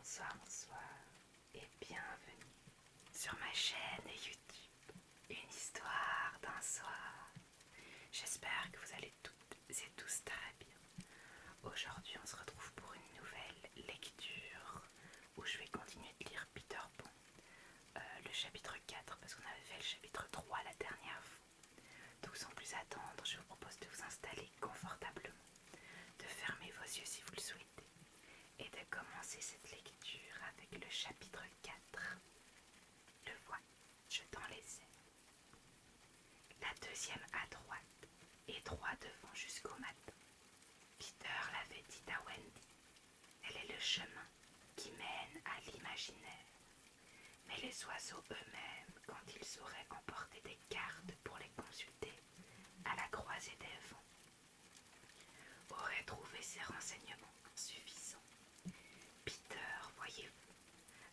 Bonsoir, bonsoir et bienvenue sur ma chaîne YouTube, une histoire d'un soir. J'espère que vous allez toutes et tous très bien. Aujourd'hui on se retrouve pour une nouvelle lecture où je vais continuer de lire Peter Pan, le chapitre 4 parce qu'on avait fait le chapitre 3 la dernière fois. Donc sans plus attendre, je vous propose de vous installer confortablement, de fermer vos yeux si vous le souhaitez et de commencer cette lecture avec le chapitre 4. Le voile jetant les ailes. La deuxième à droite et droit devant jusqu'au matin. Peter l'avait dit à Wendy. Elle est le chemin qui mène à l'imaginaire. Mais les oiseaux eux-mêmes, quand ils auraient emporté des cartes pour les consulter à la croisée des vents, auraient trouvé ces renseignements insuffisants. Peter, voyez-vous,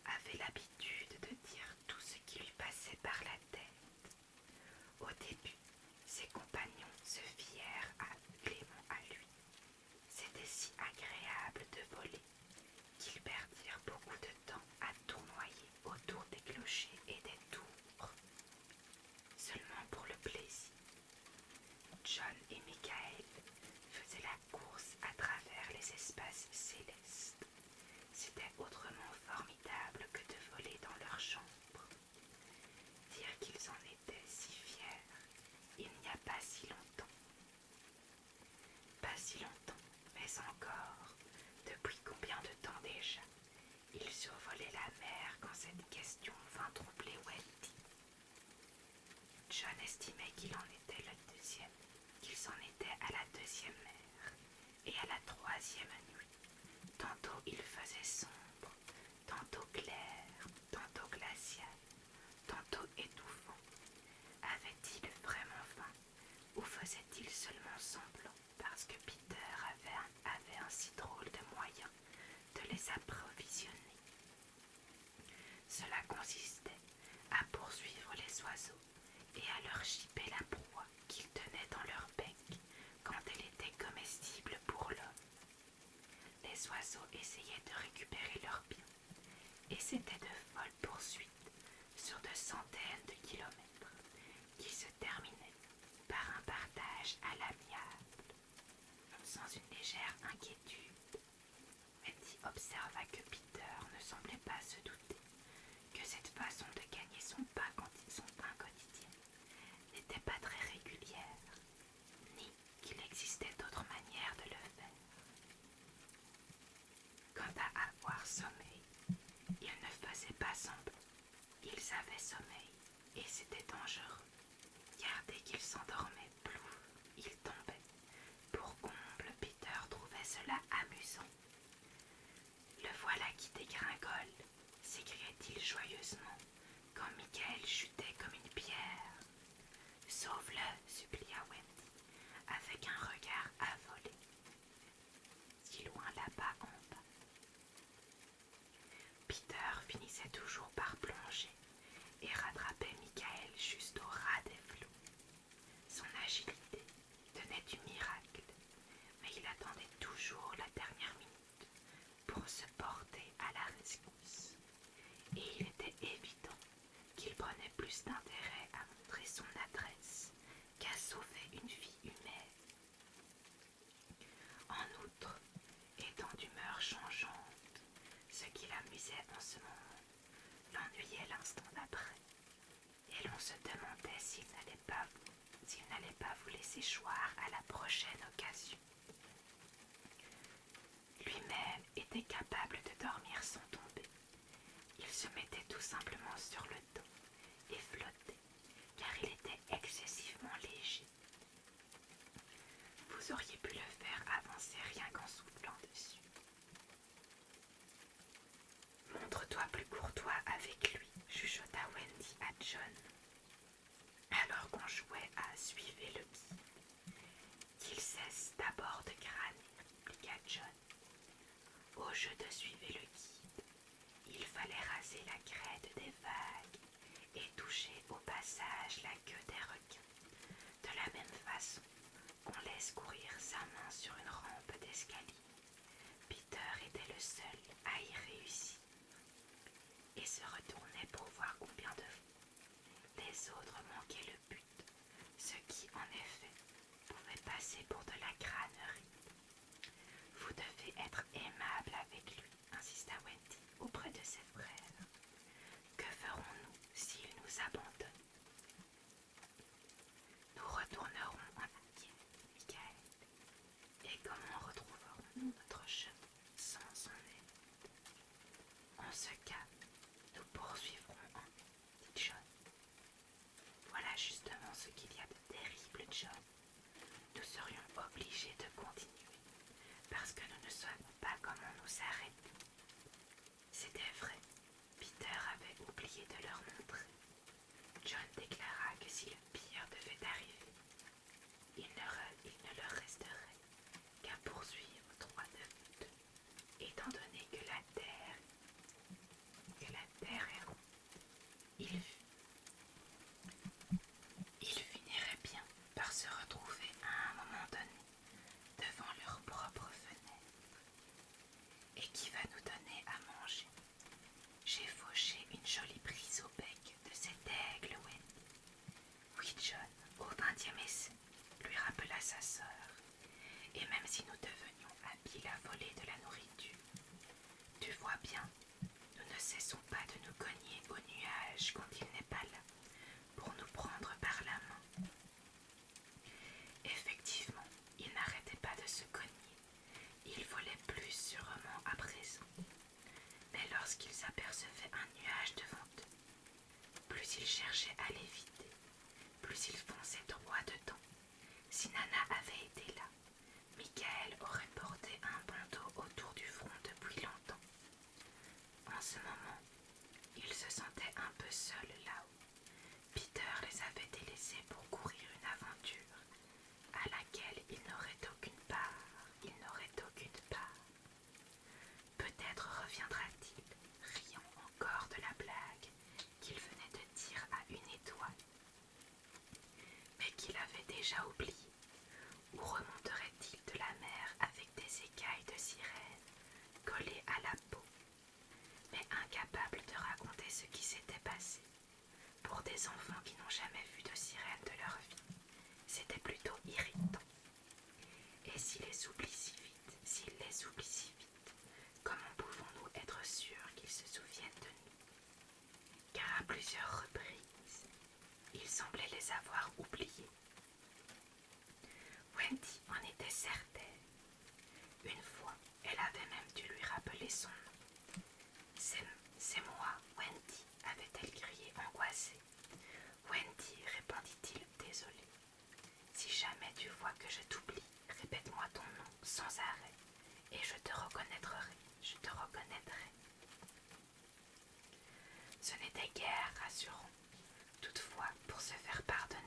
avait l'habitude de dire tout ce qui lui passait par la tête. Au début, ses compagnons se fièrent aveuglément à lui. C'était si agréable de voler qu'ils perdirent beaucoup de temps à tournoyer autour des clochers et des tours, seulement pour le plaisir. John et Michael faisaient la course à travers les espaces célestes. C'était autrement formidable que de voler dans leur chambre. Dire qu'ils en étaient si fiers, il n'y a pas si longtemps. Pas si longtemps, mais encore. Depuis combien de temps déjà? Ils survolaient la mer quand cette question vint troubler Wendy. John estimait qu'il en était le deuxième, qu'il s'en était à la deuxième mer et à la troisième nuit. Tantôt il faisait sombre, tantôt clair, tantôt glacial, tantôt étouffant. Avait-il vraiment faim ou faisait-il seulement semblant parce que Peter avait un si drôle de moyen de les approvisionner? Cela consistait à poursuivre les oiseaux et à leur chipper la proie qu'ils tenaient dans leur bec quand elle était comestible pour l'homme. Les oiseaux essayaient de récupérer leurs biens, et c'était de folles poursuites sur de centaines de kilomètres qui se terminaient par un partage à l'amiable. Sans une légère inquiétude, Wendy observa que Peter ne semblait pas se douter que cette façon de gagner son pain quotidien n'était pas très régulière, ni qu'il existait d'autres manières de le faire. Quant à avoir sommeil, ils ne faisaient pas semblant. Ils avaient sommeil, et c'était dangereux, car dès qu'ils s'endormaient, plouf, ils tombaient. Pour comble, Peter trouvait cela amusant. Le voilà qui dégringole, s'écriait-il joyeusement, quand Michael chutait comme une pierre. Sauve-le, supplia Wendy, avec un regard affolé. Si loin là-bas en bas. Peter finissait toujours par plonger et rattrapait Michael juste au ras des flots. Son agilité tenait du miracle, mais il attendait toujours la dernière minute pour se porter à la rescousse. Et il était évident qu'il prenait plus d'intérêt à montrer son adresse qu'à sauver une vie humaine. En outre, étant d'humeur changeante, ce qui l'amusait en ce moment l'ennuyait l'instant d'après, et l'on se demandait s'il n'allait pas vous laisser choir à la prochaine occasion. Lui-même était capable de dormir sans tomber. Il se mettait tout simplement sur le dos et flottait, car il était excessivement léger. Vous auriez pu le faire avancer rien qu'en soufflant dessus. Montre-toi plus courtois avec lui, chuchota Wendy à John, alors qu'on jouait à suivre le guide. Qu'il cesse d'abord de crâner, répliqua John. Au jeu de suivre le guide, il fallait raser la crête des vagues et toucher au passage la queue des requins, de la même façon qu'on laisse courir sa main sur une rampe d'escalier. Peter était le seul à y réussir. les autres manquaient le but, ce qui, en effet, pouvait passer pour de la crânerie. Vous devez être aimable avec lui, insista Wendy auprès de ses frères. Que ferons-nous s'il nous abandonne? Nous retournerons en arrière, Michael. Et comment retrouverons-nous notre chemin sans son aide? En ce cas, nous poursuivrons dit John. Voilà justement ce qu'il y a de terrible, John. Nous serions obligés de continuer, parce que nous ne savons pas comment nous arrêter. C'était vrai, Peter avait oublié de leur montrer. John déclara que si le pire devait arriver, il ne leur resterait qu'à poursuivre droit devant eux, étant donné que la terre est ronde. Ils finiraient bien par se retrouver à un moment donné devant leur propre fenêtre. Et qui va nous donner à manger? J'ai fauché une jolie prise au bec de cet aigle, Wendy. Oui, John, au 20e essai, lui rappela sa sœur. Et même si nous devenions habiles à voler de la nourriture, tu vois bien, nous ne cessons pas de nous cogner au nuage quand il n'est pas là, pour nous prendre par la main. Effectivement, ils n'arrêtaient pas de se cogner. Ils volaient plus sûrement à présent. Mais lorsqu'ils apercevaient un nuage devant eux, plus ils cherchaient à l'éviter, plus ils fonçaient droit dedans. Si Nana avait été là, Michael aurait porté un bandeau autour du front depuis longtemps. En ce moment, ils se sentaient un peu seuls là-haut. Peter les avait délaissés pour courir une aventure à laquelle ils n'auraient aucune part. Peut-être reviendra-t-il, riant encore de la blague qu'il venait de dire à une étoile, mais qu'il avait déjà oublié. Ou remonterait-il de la mer avec des écailles de sirène collées à la peau, mais incapable de raconter ce qui s'était passé? Pour des enfants qui n'ont jamais vu de sirène de leur vie, c'était plutôt irritant. Et s'il les oublie si vite, comment pouvons-nous être sûrs qu'ils se souviennent de nous? Car à plusieurs reprises, il semblait les avoir oubliés. Wendy en était certaine. Une fois, elle avait même dû lui rappeler son nom. C'est moi, Wendy, avait-elle crié angoissée. Wendy, répondit-il désolé. Si jamais tu vois que je t'oublie, répète-moi ton nom sans arrêt, et je te reconnaîtrai. Ce n'était guère rassurant. Toutefois, pour se faire pardonner,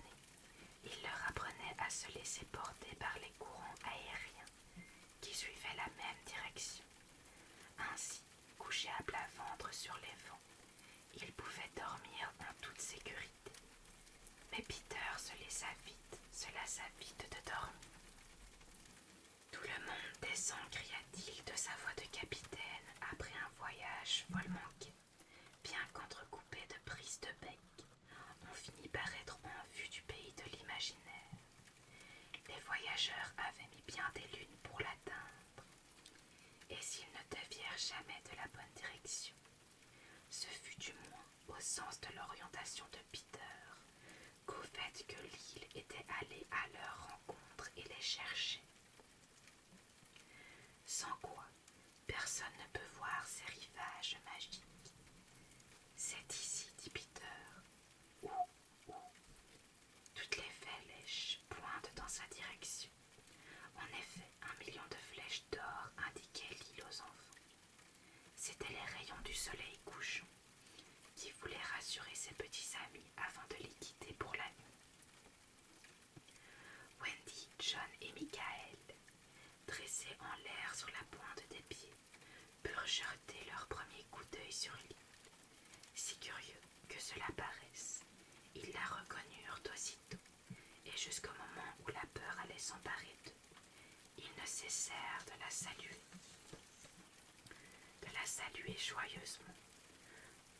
il leur apprenait à se laisser porter par les courants aériens qui suivaient la même direction. Ainsi, couchés à plat ventre sur les vents, ils pouvaient dormir en toute sécurité. Mais Peter se lassa vite de dormir. Tout le monde descend, cria-t-il de sa voix de capitaine après un voyage follement gai. Bien qu'entrecoupé de prises de bec, on finit par être en vue du pays de l'imaginaire. Les voyageurs avaient mis bien des lunes pour l'atteindre, et s'ils ne dévièrent jamais de la bonne direction, ce fut du moins au sens de l'orientation de Peter qu'au fait que l'île était allée à leur rencontre et les cherchait. Sans quoi, personne ne peut voir ces rivages magiques. C'est ici, dit Peter, où toutes les flèches pointent dans sa direction. En effet, 1 million de flèches d'or indiquaient l'île aux enfants. C'étaient les rayons du soleil couchant qui voulaient rassurer ses petits amis avant de les quitter pour la nuit. Wendy, John et Michael, dressés en l'air sur la pointe des pieds, purent jeter leur premier coup d'œil sur l'île. Si curieux que cela paraisse, ils la reconnurent aussitôt, et jusqu'au moment où la peur allait s'emparer d'eux, ils ne cessèrent de la saluer joyeusement,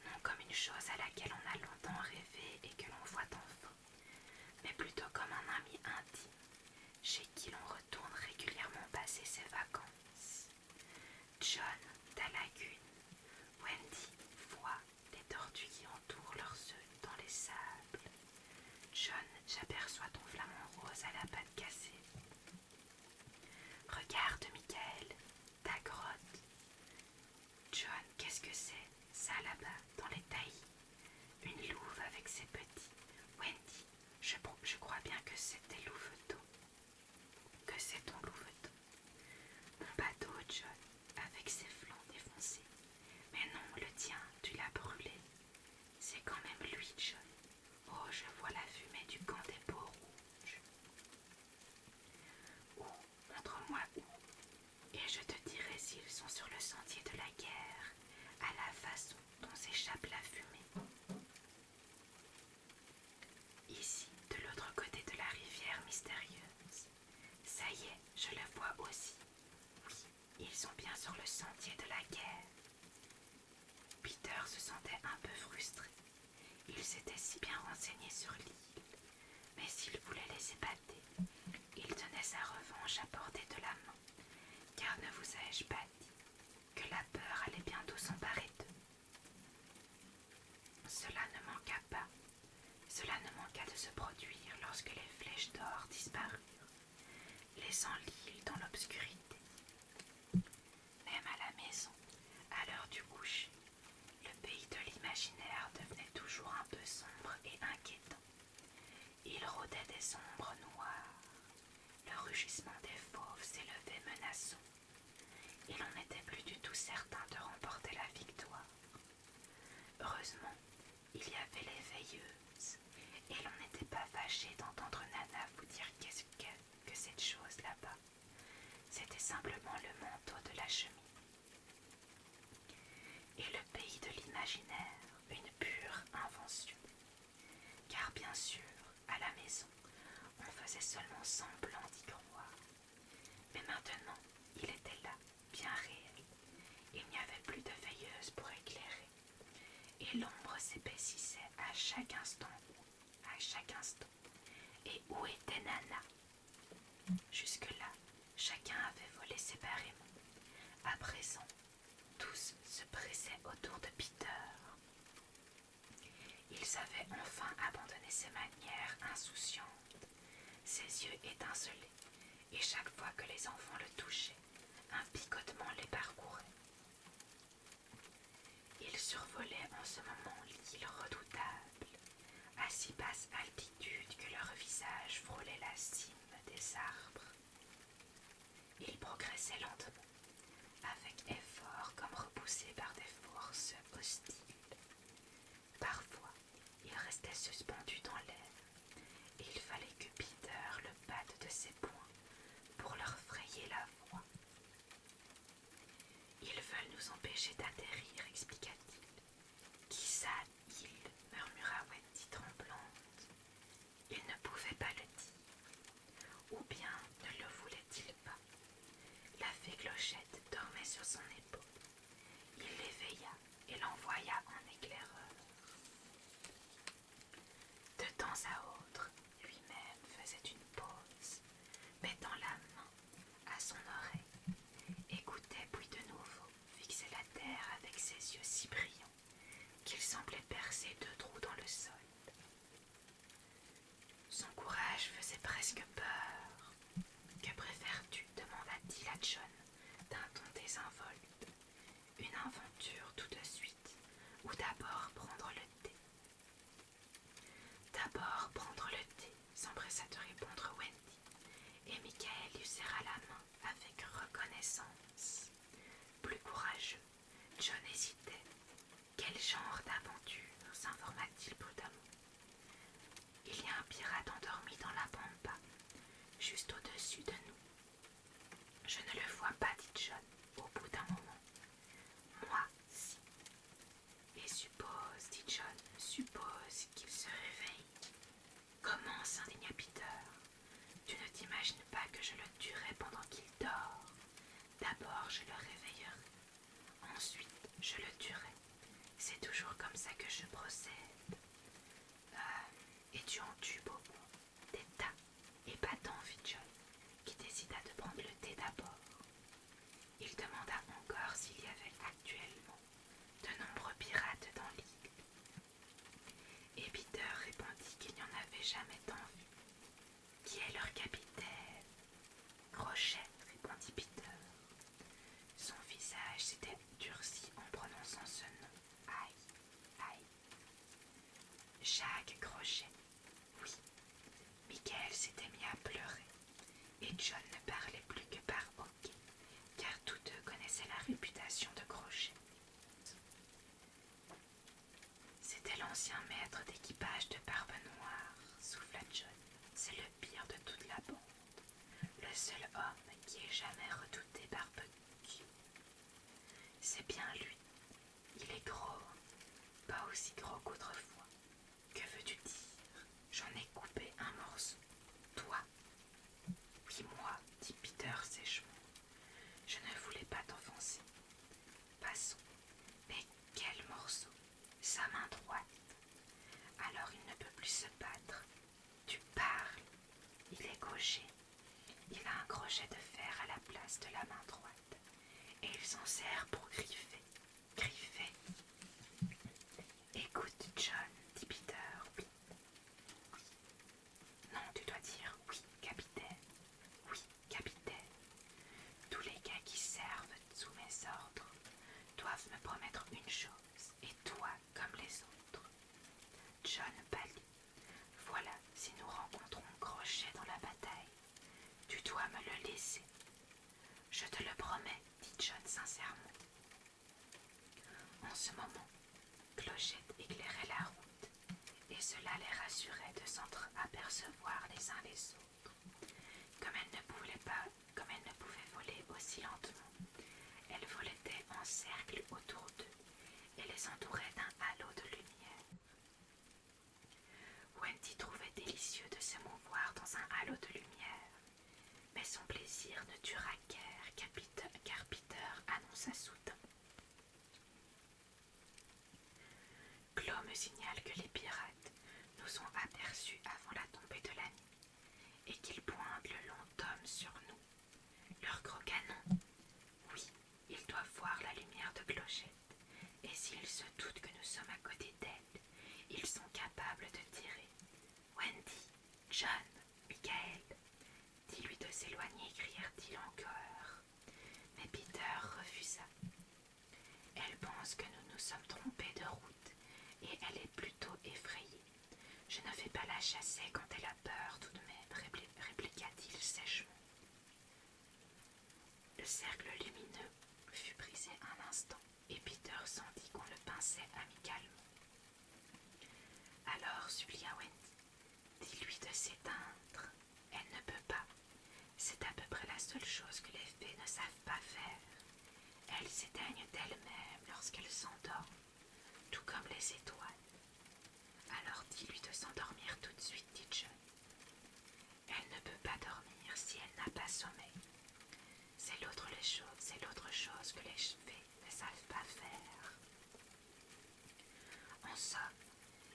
non comme une chose à laquelle on a longtemps rêvé et que l'on voit enfin, mais plutôt comme un ami intime, chez qui l'on retourne régulièrement passer ses vacances. John, ta lagune. Wendy voit les tortues qui entourent leurs œufs dans les sables. John, j'aperçois ton flamant rose à la patte cassée. Regarde, Michael, ta grotte. John, qu'est-ce que c'est, ça là-bas, dans les taillis? Une louve avec ses petits. Wendy, je crois bien que c'est tes louveteaux. Que c'est ton louveteau. Mon bateau, John, avec ses flancs défoncés. Mais non, le tien, tu l'as brûlé. C'est quand même lui, John. Oh, je vois la fumée du camp des peaux rouges. Où? Montre-moi où. Et je te dirai s'ils sont sur le sentier de la guerre, à la façon dont s'échappe la fumée. Ici, de l'autre côté de la rivière mystérieuse. Ça y est, je la vois aussi. Oui, ils sont bien sur le sentier de la guerre. Peter se sentait un peu frustré. Il s'était si bien renseigné sur l'île, mais s'il voulait les épater, il tenait sa revanche à portée de la main, car ne vous ai-je pas dit que la peur allait bientôt s'emparer d'eux? Cela ne manqua de se produire lorsque les flèches d'or disparurent, laissant l'île dans l'obscurité. Même à la maison, à l'heure du coucher, le pays de l'imaginaire devenait toujours un peu sombre et inquiétant. Il rôdait des ombres noires. Le rugissement des fauves s'élevait menaçant, et l'on n'était plus du tout certain de remporter la victoire. Heureusement, il y avait les veilleuses, et l'on n'était pas fâché d'entendre Nana vous dire qu'est-ce que cette chose là-bas. C'était simplement le manteau de la cheminée. Et le pays de l'imaginaire, une pure invention. Car bien sûr, à la maison, on faisait seulement semblant d'y croire. Mais maintenant, il était là, bien réel. Il n'y avait plus de veilleuse pour éclairer. Et l'ombre s'épaississait à chaque instant. Et où était Nana? Jusque-là, chacun avait volé séparément. À présent, tous se pressaient autour de Peter. Ils avaient enfin abandonné ses manières insouciantes. Ses yeux étincelaient, et chaque fois que les enfants le touchaient, un picotement les parcourait. Ils survolaient en ce moment l'île redoutable, à si basse altitude que leur visage frôlait la cime des arbres. Ils progressaient lentement, avec effort comme repoussés par des forces hostiles. Parfois, ils restaient suspendus dans l'air, et il fallait que Peter le batte de ses poings pour leur frayer la voie. Ils veulent nous empêcher d'atterrir, expliqua-t-il. Qui ça, ils? Murmura Wendy tremblante. Il ne pouvait pas le dire. Ou bien ne le voulait-il pas? La fée Clochette dormait sur son épaule. Il l'éveilla et l'envoya en éclaireur. De temps à autre, lui-même faisait une pause, mettant la main à son oreille, écoutait puis de nouveau fixait la terre avec ses yeux si brillants qu'il semblait percer 2 trous dans le sol. Son courage faisait presque peur. Que préfères-tu? Demanda-t-il à John d'un ton désinvolte. Une aventure tout de suite, ou d'abord prendre le thé? D'abord prendre le thé, s'empressa de répondre Wendy, et Michael lui serra la main avec reconnaissance. Plus courageux, John hésitait. Quel genre d'aventure? S'informa-t-il prudemment. Il y a un pirate endormi dans la pampa, juste au-dessus de nous. Je ne le vois pas, dit John, au bout d'un moment. Moi, si. Et suppose, dit John, suppose qu'il se réveille. Comment? S'indigna Peter. Tu ne t'imagines pas que je le tuerai pendant qu'il dort. D'abord, je le réveillerai. Ensuite, je le tuerai. C'est toujours comme ça que je procède. Et tu en tues beaucoup. Des tas. Et pas tant, fit John, qui décida de prendre le thé d'abord. Il demanda encore s'il y avait actuellement de nombreux pirates dans l'île. Et Peter répondit qu'il n'y en avait jamais tant vu. Qui est leur capitaine? Crochet, répondit Peter. Son visage s'était durci en prononçant ce nom. Aïe, aïe. Jacques Crochet. Oui. Michael s'était mis à pleurer, et John ne parlait plus que par hoquet, car tous deux connaissaient la réputation de Crochet. C'était l'ancien maître d'équipage de Barbe Noire, souffla John. C'est le pire de toute la bande, le seul homme qui ait jamais redouté Barbecue. C'est bien lui. Il est gros, pas aussi gros qu'autrefois. Que veux-tu dire? J'en ai coupé un morceau. Toi? Oui, moi, dit Peter sèchement. Je ne voulais pas t'offenser. Passons. Mais quel morceau? Sa main droite. Alors il ne peut plus se battre. Tu parles. Il est gaucher. Il a un crochet de fer à la place de la main droite. Et il s'en sert pour griffer. Griffer. Écoute, John, dit Peter. Oui. Oui. Non, tu dois dire oui, capitaine. Oui, capitaine. Tous les gars qui servent sous mes ordres doivent me promettre une chose, et toi comme les autres. John pâlit. Voilà, si nous rencontrons Crochet dans la bataille, tu dois me le laisser. Je te le promets, dit John sincèrement. En ce moment, Clochette éclairait la route, et cela les rassurait de s'entre-apercevoir les uns les autres. Comme elle ne pouvait voler aussi lentement, elle volait en cercle autour d'eux et les entourait d'un halo de lumière. Wendy trouvait délicieux de se mouvoir dans un halo de lumière, mais son plaisir ne dura guère car Peter annonça soudain. Claude me signale que les pirates nous ont aperçus avant la tombée de la nuit et qu'ils pointent le long tome sur nous. Leurs gros canons. Oui, ils doivent voir la lumière de Clochette, et s'ils se doutent que nous sommes à côté d'elle, ils sont capables de tirer. Wendy, John, Michael, dis-lui de s'éloigner, crièrent-ils en chœur. Mais Peter refusa. Elle pense que nous nous sommes trompés de route, et elle est plutôt effrayée. Je ne vais pas la chasser quand elle a peur tout de même, répliqua-t-il sèchement. Le cercle lumineux fut brisé un instant, et Peter sentit qu'on le pinçait amicalement. Alors supplia Wendy, dis-lui de s'éteindre. Elle ne peut pas. C'est à peu près la seule chose que les fées ne savent pas faire. Elles s'éteignent d'elles-mêmes lorsqu'elles s'endorment, tout comme les étoiles. Alors dis-lui de s'endormir tout de suite, dit John. Elle ne peut pas dormir si elle n'a pas sommeil. C'est l'autre chose que les fées ne savent pas faire. En somme,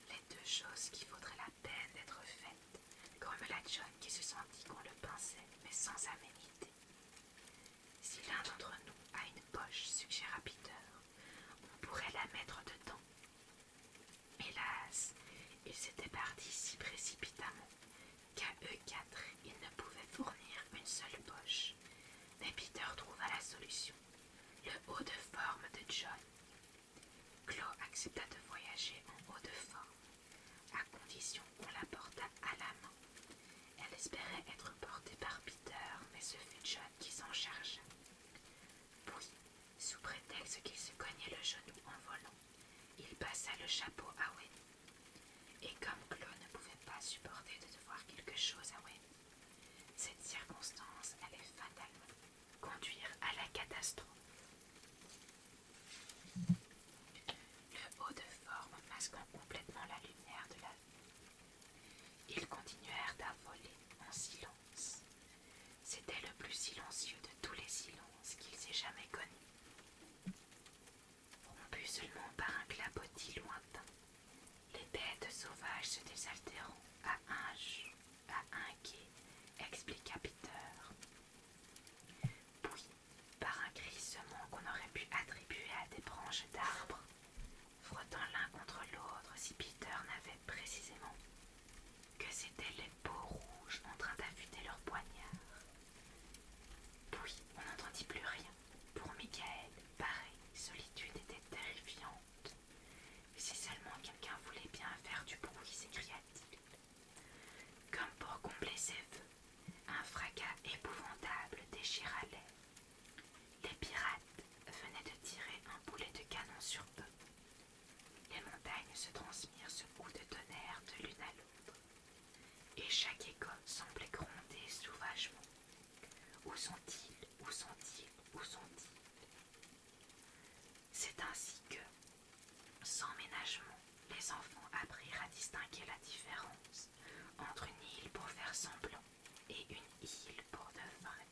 les deux choses qui vaudraient la peine d'être faites, grommela John qui se sentit qu'on le pinçait, mais sans aménité. Si l'un d'entre nous a une poche, suggéra Peter, on pourrait la mettre dedans. Hélas, ils étaient partis si précipitamment qu'à eux quatre, ils ne pouvaient fournir une seule poche. Mais Peter trouva la solution, le haut de forme de John. Claude accepta de voyager en haut de forme, à condition qu'on la portât à la main. Elle espérait être portée par Peter, mais ce fut John qui s'en chargea. Puis, sous prétexte qu'il se cognait le genou en volant, il passa le chapeau à Wendy. Et comme Claude ne pouvait pas supporter de devoir quelque chose à Wendy, cette circonstance allait fatalement conduire à la catastrophe. Le haut de forme masquant complètement la lumière de la vie. Ils continuèrent à voler en silence. C'était le plus silencieux de tous les silences qu'ils aient jamais connus. Rompu seulement par un clapotis lointain sauvages se désaltérant à un quai, expliqua Peter. Puis, par un crissement qu'on aurait pu attribuer à des branches d'arbres, frottant l'un contre l'autre si Peter n'avait précisément que c'étaient les peaux rouges en train d'affûter leurs poignards. Puis on n'entendit plus rien. Pour Michael, pareille solitude était terrifiante. Si seulement quelqu'un voulait bien faire du bruit, s'écria-t-il. Comme pour combler ses vœux, un fracas épouvantable déchira l'air. Les pirates venaient de tirer un boulet de canon sur eux. Les montagnes se transmirent ce coup de tonnerre de l'une à l'autre, et chaque écho semblait gronder sauvagement. Où sont-ils? Où sont-ils? Où sont-ils? C'est ainsi que, sans ménagement, les enfants apprirent à distinguer la différence entre une île pour faire semblant et une île pour de vrai.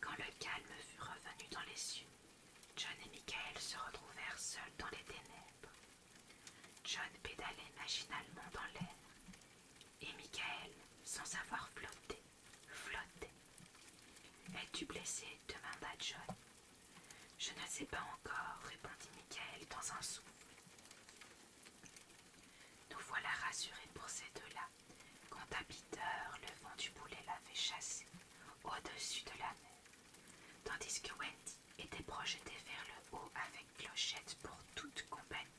Quand le calme fut revenu dans les cieux, John et Michael se retrouvèrent seuls dans les ténèbres. John pédalait machinalement dans l'air, et Michael, sans savoir flotter, flottait. « Es-tu blessé ?» demanda John. « Je ne sais pas encore, » répondit Michael dans un souffle. Nous voilà rassurés pour ces deux-là. Quant à Peter, le vent du boulet l'avait chassé au-dessus de la mer, tandis que Wendy était projetée vers le haut avec Clochette pour toute compagnie.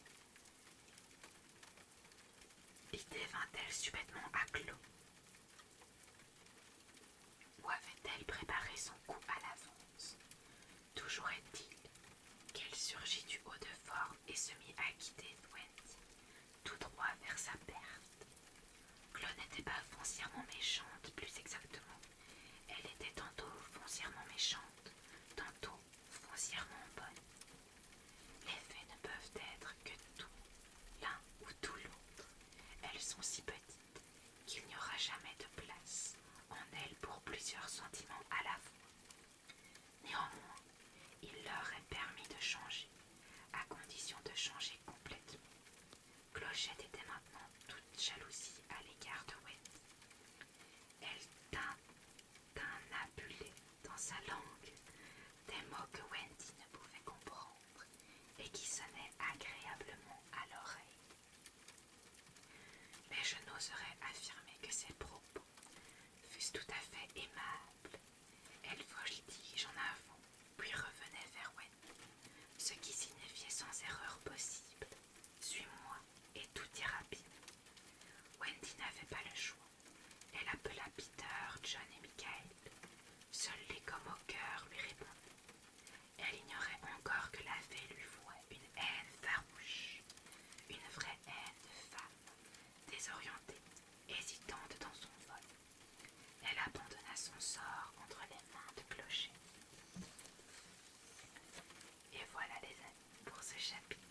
L'idée vint-elle subitement à Claude? Ou avait-elle préparé son coup à l'avance? Toujours est-il qu'elle surgit du haut de forme et se mit à guider Wendy tout droit vers sa perte. Claude n'était pas foncièrement méchante, plus exactement. Elle était tantôt foncièrement méchante, tantôt foncièrement bonne. Les faits ne peuvent être que tout, l'un ou tout l'autre. Elles sont si petites qu'il n'y aura jamais de place en elles pour plusieurs sentiments à la fois. Néanmoins, il leur est permis de changer, à condition de changer complètement. Clochette était maintenant toute jalousie à l'égard de Wendy. Elle tintinabulait dans sa langue des mots que Wendy ne pouvait comprendre et qui sonnaient agréablement à l'oreille. Mais je n'oserais affirmer que ses propos fussent tout à fait aimables. Elle voltige en avant, puis revenait vers Wendy, ce qui signifiait sans erreur possible: suis-moi et tout ira bien. Wendy n'avait pas le choix. Elle appela Peter, John et Michael. Seul les comme au cœur lui répondait. Elle ignorait encore que la fée lui vouait une haine farouche, une vraie haine de femme, désorientée, hésitante dans son vol. Elle abandonna son sort entre les mains de Clochette. Et voilà les amis pour ce chapitre.